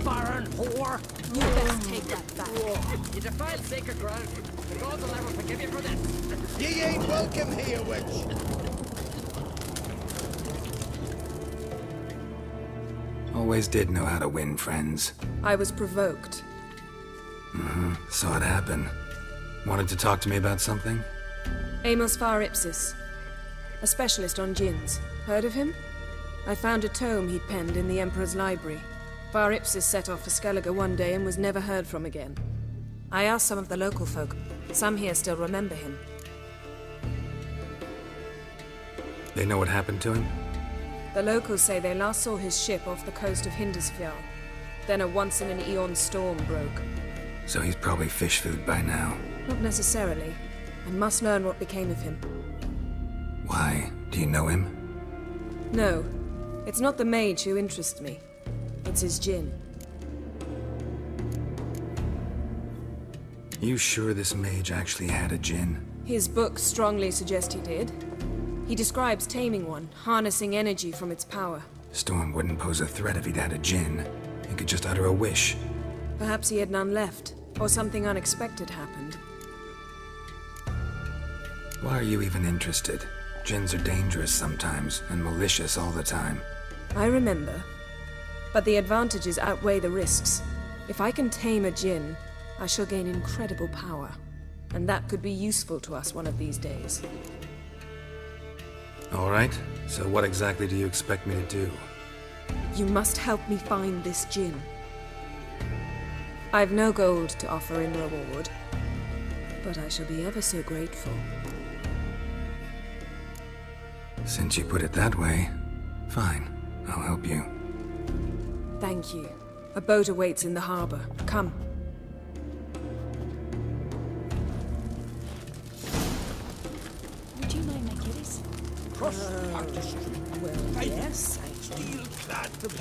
foreign whore! You best take that back. You defiled sacred ground. The gods will never forgive you for this. Ye ain't welcome here, witch! Always did know how to win friends. I was provoked. Saw it happen. Wanted to talk to me about something? Amos Far Ipsis. A specialist on djinns. Heard of him? I found a tome he'd penned in the Emperor's library. Far Ipsis set off for Skellige one day and was never heard from again. I asked some of the local folk. Some here still remember him. They know what happened to him? The locals say they last saw his ship off the coast of Hindisfjall. Then a once-in-an-eon storm broke. So he's probably fish food by now. Not necessarily. I must learn what became of him. Why? Do you know him? No. It's not the mage who interests me. It's his djinn. You sure this mage actually had a djinn? His books strongly suggest he did. He describes taming one, harnessing energy from its power. Storm wouldn't pose a threat if he'd had a djinn. He could just utter a wish. Perhaps he had none left, or something unexpected happened. Why are you even interested? Djinns are dangerous sometimes, and malicious all the time. I remember. But the advantages outweigh the risks. If I can tame a djinn, I shall gain incredible power. And that could be useful to us one of these days. All right, so what exactly do you expect me to do? You must help me find this djinn. I've no gold to offer in reward, but I shall be ever so grateful. Since you put it that way, fine, I'll help you. Thank you. A boat awaits in the harbor. Come. Would you mind my kitties? Well, yes.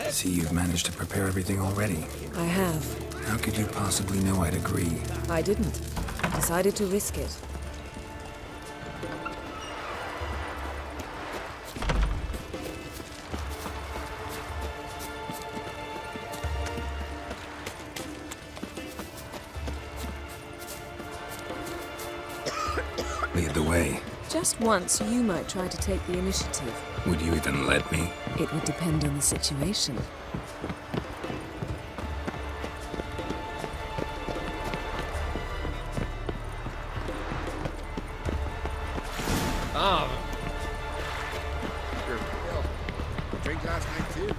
See, you've managed to prepare everything already. I have. How could you possibly know I'd agree? I didn't. I decided to risk it. Lead the way. Just once, you might try to take the initiative. Would you even let me? It would depend on the situation. Drink last night too.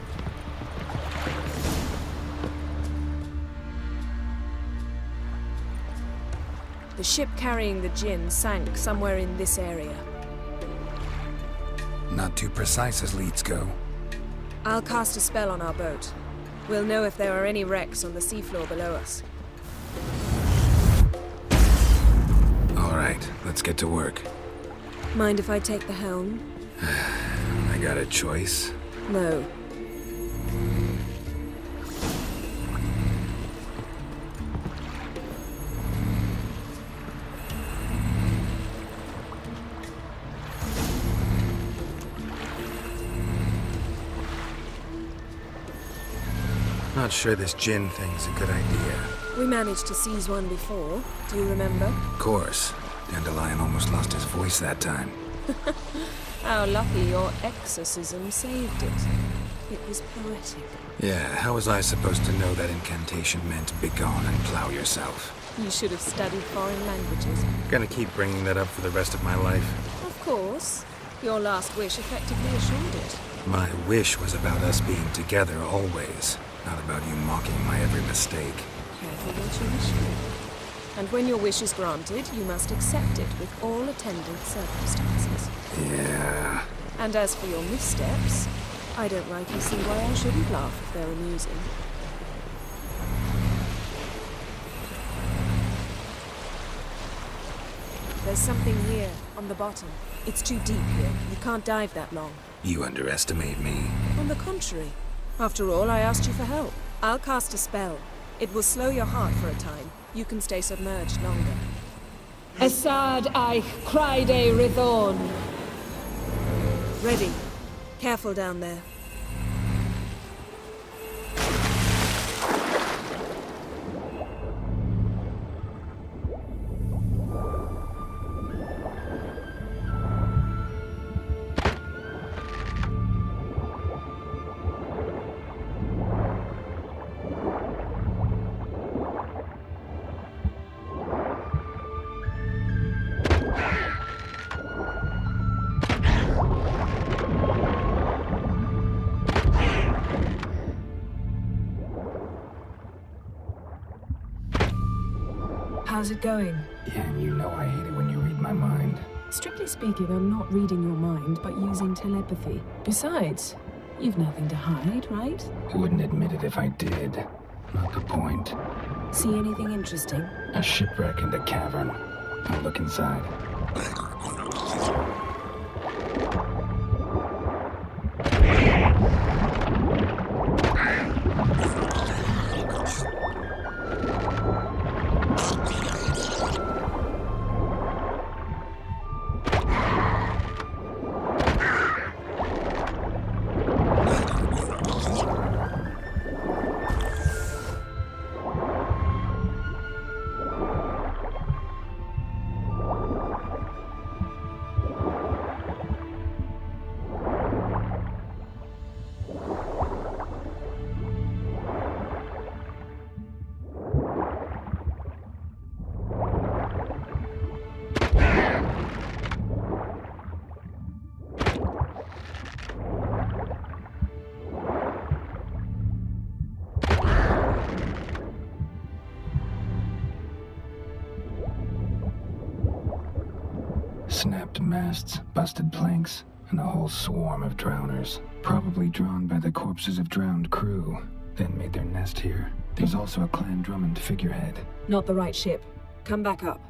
The ship carrying the djinn sank somewhere in this area. Not too precise as leads go. I'll cast a spell on our boat. We'll know if there are any wrecks on the seafloor below us. All right, let's get to work. Mind if I take the helm? I got a choice. No. Not sure this djinn thing's a good idea. We managed to seize one before. Do you remember? Of course. Dandelion almost lost his voice that time. How lucky your exorcism saved it. It was poetic. Yeah, how was I supposed to know that incantation meant begone and plow yourself? You should have studied foreign languages. Gonna keep bringing that up for the rest of my life. Of course. Your last wish effectively assured it. My wish was about us being together always, not about you mocking my every mistake. Careful what you wish for. And when your wish is granted, you must accept it with all attendant circumstances. Yeah. And as for your missteps, I don't rightly see why I shouldn't laugh if they're amusing. There's something here, on the bottom. It's too deep here. You can't dive that long. You underestimate me. On the contrary. After all, I asked you for help. I'll cast a spell. It will slow your heart for a time. You can stay submerged longer. Assad Eich Criede Rithorn. Ready. Careful down there. How's it going? Yeah, and you know I hate it when you read my mind. Strictly speaking, I'm not reading your mind, but using telepathy. Besides, you've nothing to hide, right? Wouldn't admit it if I did. Not the point. See anything interesting? A shipwreck and a cavern. I'll look inside. Snapped masts, busted planks, and a whole swarm of drowners. Probably drawn by the corpses of drowned crew, then made their nest here. There's also a Clan Drummond figurehead. Not the right ship. Come back up.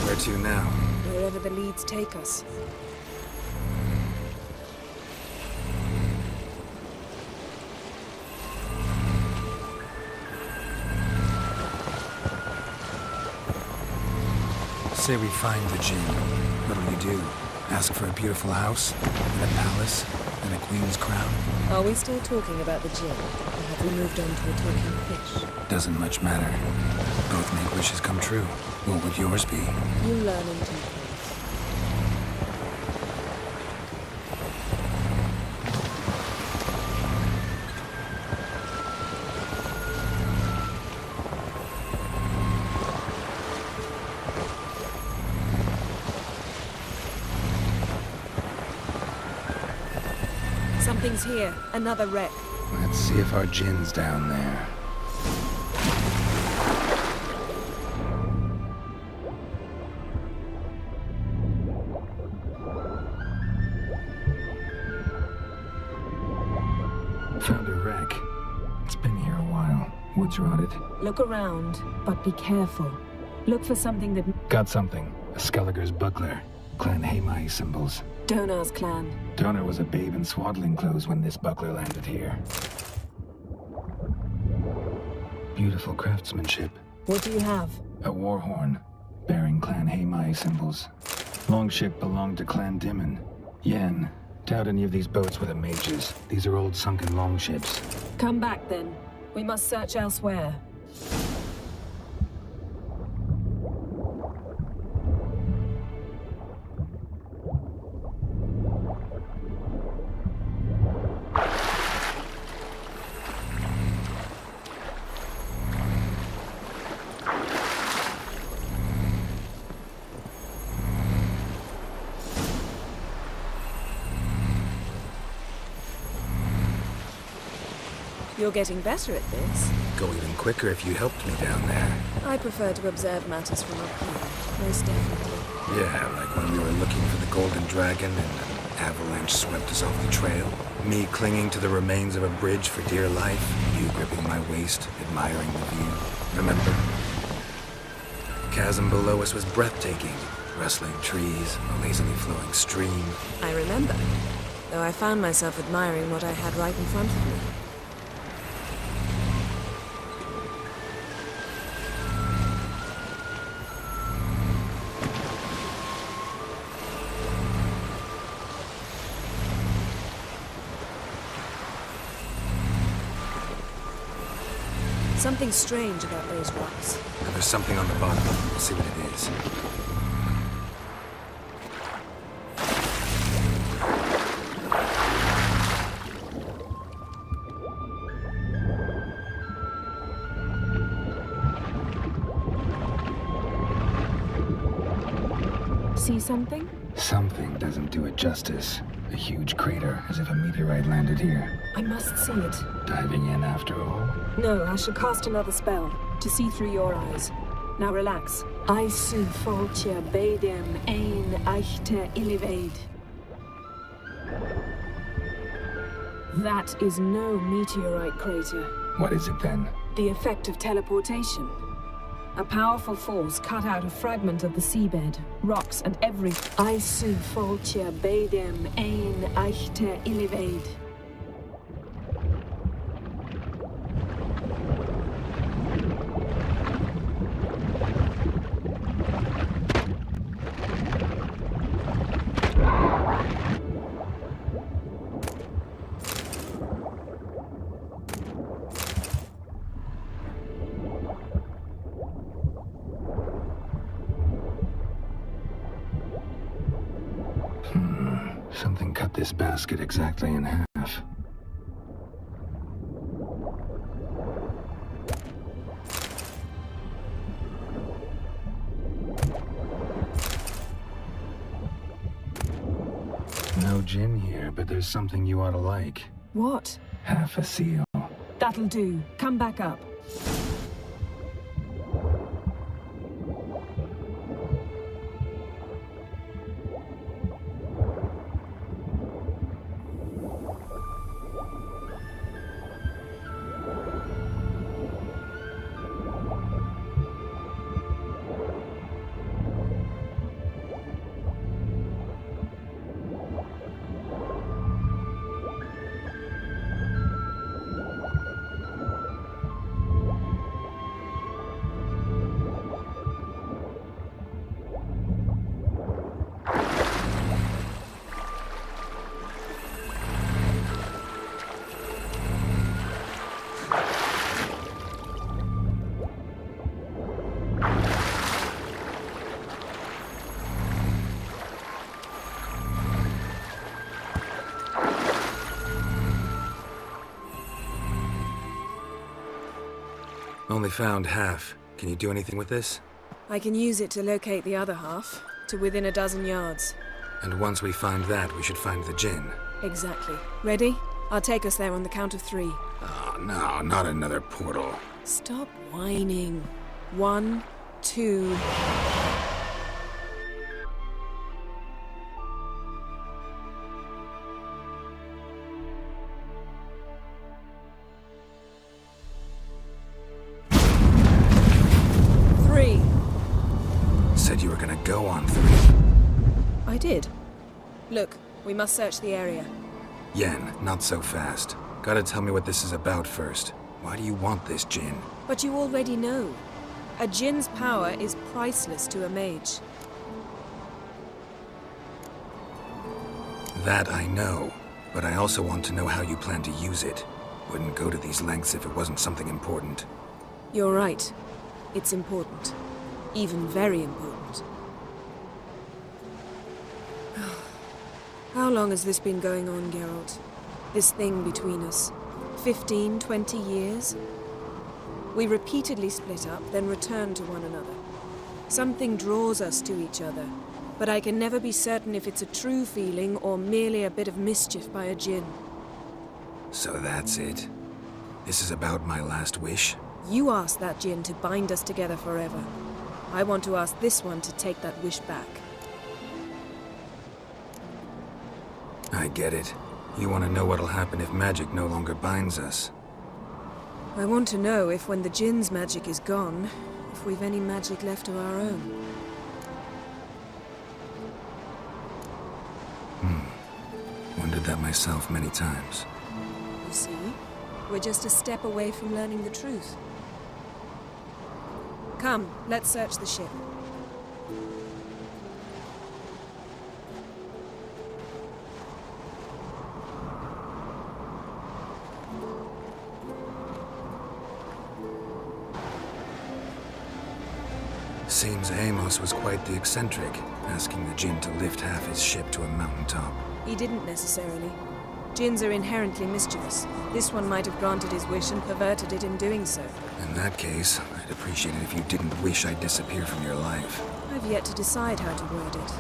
Where to now? Wherever the leads take us. Say we find the Jinn. What'll you do? Ask for a beautiful house? And a palace? And a queen's crown? Are we still talking about the Jinn? Or have we moved on to a talking fish? Doesn't much matter. Both make wishes come true. What would yours be? You learn in due course. Something's here. Another wreck. Let's see if our Jinn's down there. Found a wreck. It's been here a while. Wood's rotted. Look around, but be careful. Look for something that... Got something. A Skelliger's buckler. Clan Haemai symbols. Donar's clan. Donar was a babe in swaddling clothes when this buckler landed here. Beautiful craftsmanship. What do you have? A war horn, bearing Clan Haemai symbols. Longship belonged to Clan Dimon. Yen, doubt any of these boats were the mages. These are old sunken longships. Come back then. We must search elsewhere. You're getting better at this. Go even quicker if you helped me down there. I prefer to observe matters from up here, most definitely. Yeah, like when we were looking for the Golden Dragon and an avalanche swept us off the trail. Me clinging to the remains of a bridge for dear life. You gripping my waist, admiring the view. Remember? The chasm below us was breathtaking. Rustling trees, a lazily flowing stream. I remember, though I found myself admiring what I had right in front of me. Something strange about those rocks. And there's something on the bottom. Let's see what it is. See something? Something doesn't do it justice. A huge crater, as if a meteorite landed here. I must see it. Diving in after all? No, I shall cast another spell to see through your eyes. Now relax. Aisu foltia bedem ein eichte ilivaid. That is no meteorite crater. What is it then? The effect of teleportation. A powerful force cut out a fragment of the seabed, rocks and every... Aisu foltia bedem ein eichte ilivaid. Something cut this basket exactly in half. No gin here, but there's something you ought to like. What? Half a seal. That'll do. Come back up. Only found half. Can you do anything with this? I can use it to locate the other half, to within a dozen yards. And once we find that, we should find the gin. Exactly. Ready? I'll take us there on the count of 3. Oh, no, not another portal. Stop whining. 1, 2... Said you were gonna go on 3. I did. Look, we must search the area. Yen, not so fast. Gotta tell me what this is about first. Why do you want this gin? But you already know. A djinn's power is priceless to a mage. That I know, but I also want to know how you plan to use it. Wouldn't go to these lengths if it wasn't something important. You're right. It's important. Even very important. How long has this been going on, Geralt? This thing between us? 15, 20 years? We repeatedly split up, then returned to one another. Something draws us to each other, but I can never be certain if it's a true feeling or merely a bit of mischief by a djinn. So that's it? This is about my last wish? You asked that djinn to bind us together forever. I want to ask this one to take that wish back. I get it. You want to know what'll happen if magic no longer binds us. I want to know if when the djinn's magic is gone, if we've any magic left of our own. Wondered that myself many times. You see? We're just a step away from learning the truth. Come, let's search the ship. Seems Amos was quite the eccentric, asking the Jinn to lift half his ship to a mountaintop. He didn't necessarily. Jinns are inherently mischievous. This one might have granted his wish and perverted it in doing so. In that case, I'd appreciate it if you didn't wish I'd disappear from your life. I've yet to decide how to word it.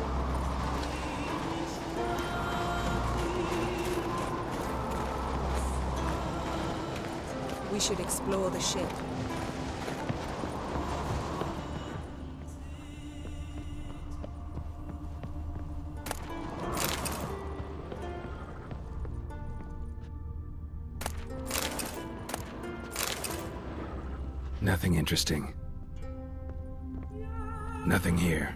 We should explore the ship. Nothing interesting. Nothing here.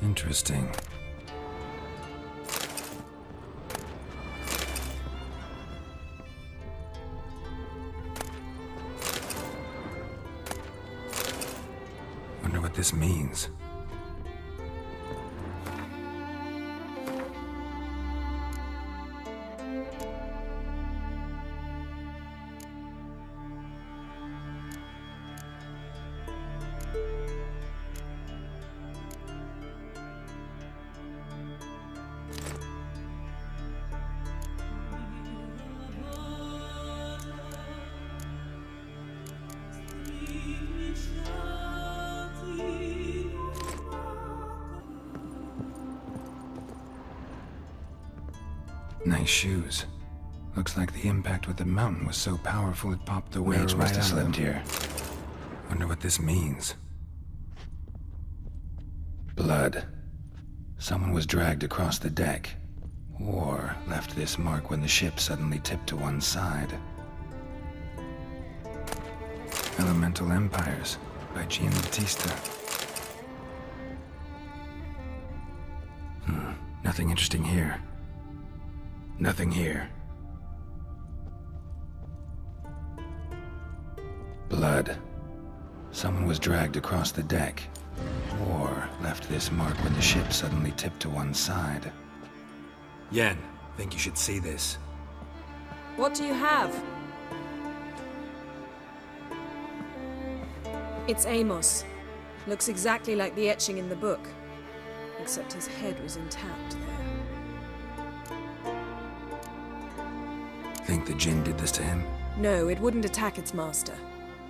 Interesting. Wonder what this means. Nice shoes. Looks like the impact with the mountain was so powerful it popped the waves right out of them. Here. Wonder what this means. Blood. Someone was dragged across the deck. Or left this mark when the ship suddenly tipped to one side. Elemental Empires by Giambattista. Nothing interesting here. Nothing here. Blood. Someone was dragged across the deck. Or left this mark when the ship suddenly tipped to one side. Yen, think you should see this. What do you have? It's Amos. Looks exactly like the etching in the book. Except his head was intact there. Think the Jinn did this to him? No, it wouldn't attack its master.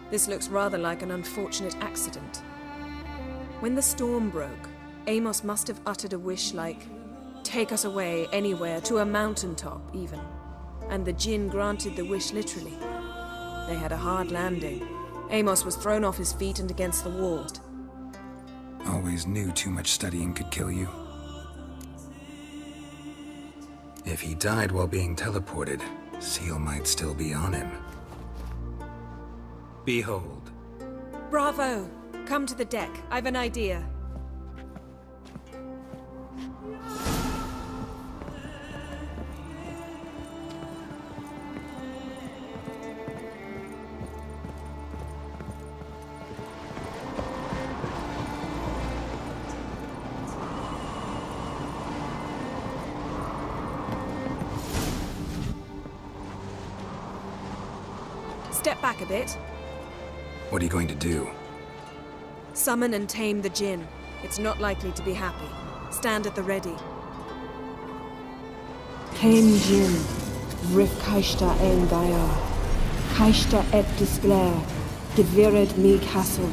This looks rather like an unfortunate accident. When the storm broke, Amos must have uttered a wish like, "Take us away, anywhere, to a mountaintop, even." And the Jinn granted the wish literally. They had a hard landing. Amos was thrown off his feet and against the wall. Always knew too much studying could kill you. If he died while being teleported, Seal might still be on him. Behold. Bravo! Come to the deck. I've an idea. Step back a bit. What are you going to do? Summon and tame the Jinn. It's not likely to be happy. Stand at the ready. Tame Jinn, Rif Kaishta en Gaia, Kaishta et Disclair, Devired me Castle.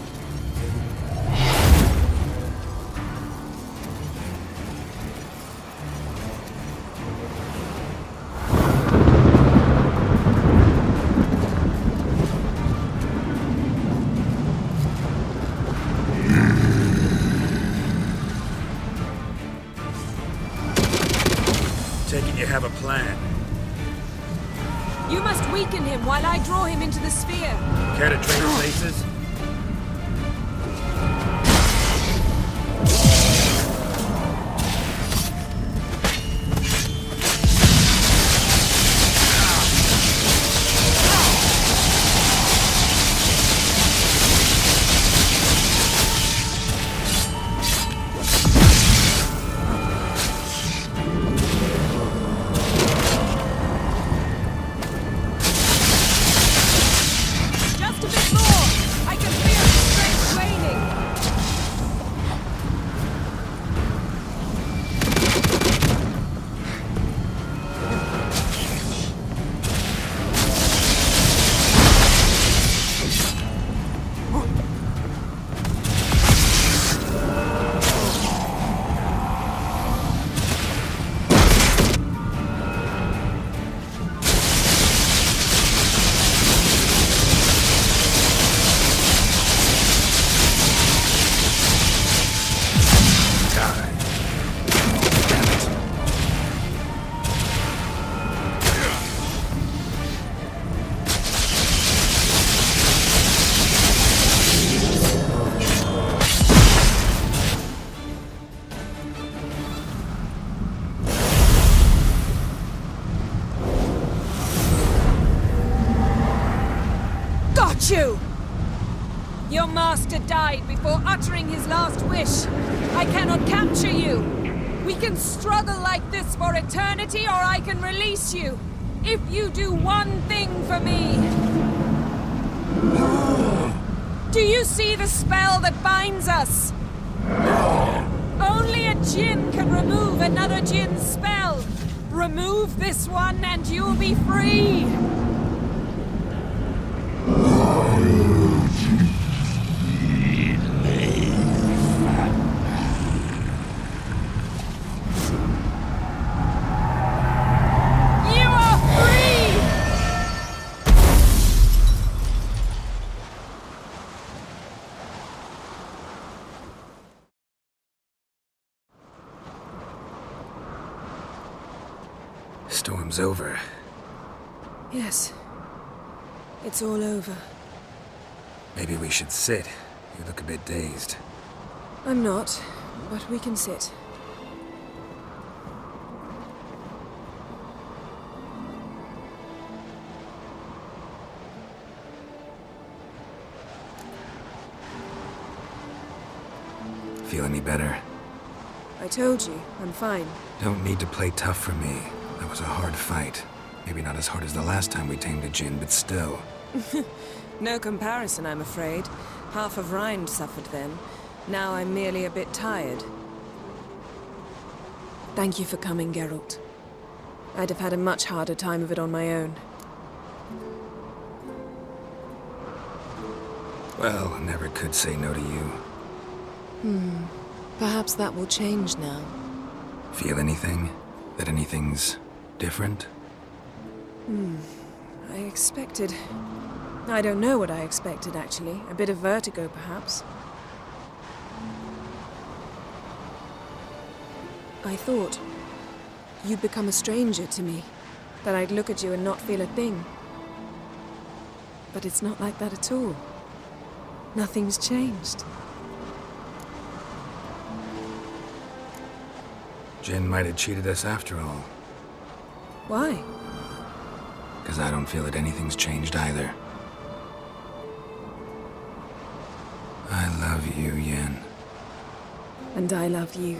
Taking you have a plan. You must weaken him while I draw him into the sphere. Care to trade places? you! Your master died before uttering his last wish. I cannot capture you. We can struggle like this for eternity, or I can release you. If you do one thing for me. Do you see the spell that binds us? Only a Jinn can remove another Jinn's spell. Remove this one and you'll be free. You are free! Storm's over. Yes. It's all over. Maybe we should sit. You look a bit dazed. I'm not, but we can sit. Feel any better? I told you, I'm fine. Don't need to play tough for me. That was a hard fight. Maybe not as hard as the last time we tamed a Jinn, but still. No comparison, I'm afraid. Half of Rind suffered then. Now I'm merely a bit tired. Thank you for coming, Geralt. I'd have had a much harder time of it on my own. Well, I never could say no to you. Perhaps that will change now. Feel anything? That anything's different? I expected... I don't know what I expected, actually. A bit of vertigo, perhaps. I thought you'd become a stranger to me. That I'd look at you and not feel a thing. But it's not like that at all. Nothing's changed. Jinn might have cheated us after all. Why? Because I don't feel that anything's changed either. I love you, Yen. And I love you.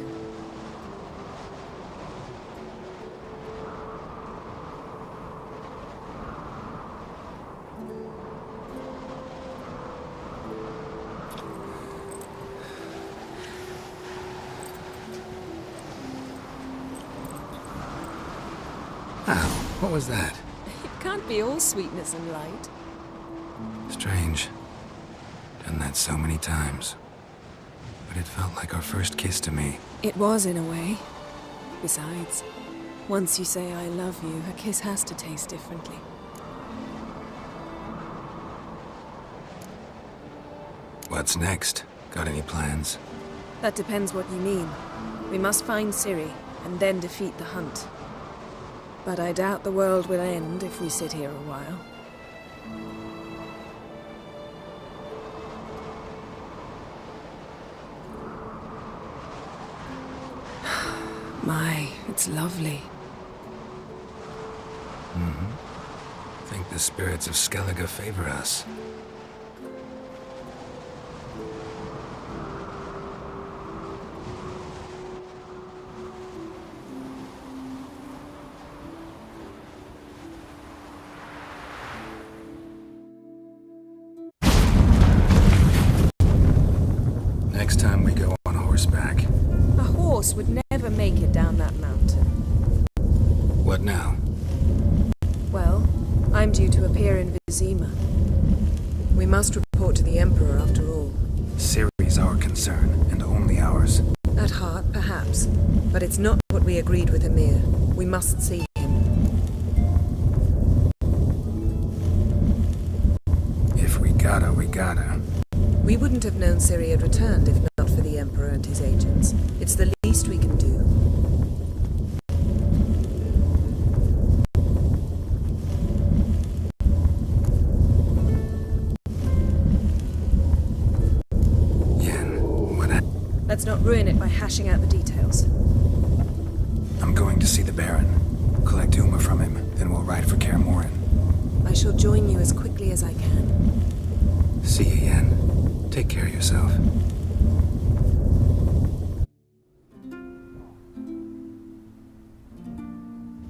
Ow, what was that? It can't be all sweetness and light. Strange. Done that so many times. But it felt like our first kiss to me. It was, in a way. Besides, once you say I love you, a kiss has to taste differently. What's next? Got any plans? That depends what you mean. We must find Ciri, and then defeat the hunt. But I doubt the world will end if we sit here a while. My, it's lovely. Think the spirits of Skellige favor us. Next time we go on horseback. A horse would never make it down that mountain. What now? Well, I'm due to appear in Vizima. We must report to the Emperor after all. Ciri's our concern, and only ours. At heart, perhaps. But it's not what we agreed with Emir. We must see him. If we gotta, we gotta. We wouldn't have known Ciri had returned if not for the Emperor and his agents. It's the least we can do. Let's not ruin it by hashing out the details. I'm going to see the Baron. Collect Uma from him, then we'll ride for Kaer Morhen. I shall join you as quickly as I can. See you, Yen. Take care of yourself.